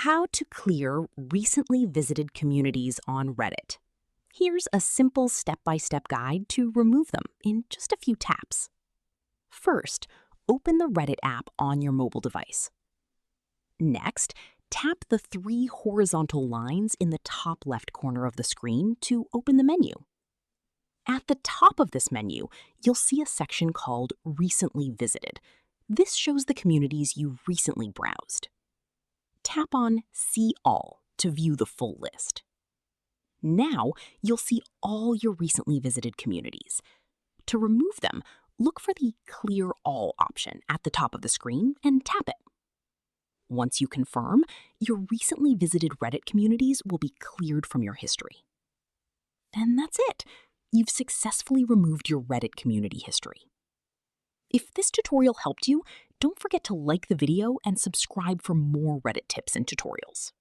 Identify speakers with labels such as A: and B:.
A: How to clear recently visited communities on Reddit. Here's a simple step-by-step guide to remove them in just a few taps. First, open the Reddit app on your mobile device. Next, tap the three horizontal lines in the top left corner of the screen to open the menu. At the top of this menu, you'll see a section called Recently Visited. This shows the communities you recently browsed. Tap on See All to view the full list. Now, you'll see all your recently visited communities. To remove them, look for the Clear All option at the top of the screen and tap it. Once you confirm, your recently visited Reddit communities will be cleared from your history. And that's it. You've successfully removed your Reddit community history. If this tutorial helped you, don't forget to like the video and subscribe for more Reddit tips and tutorials.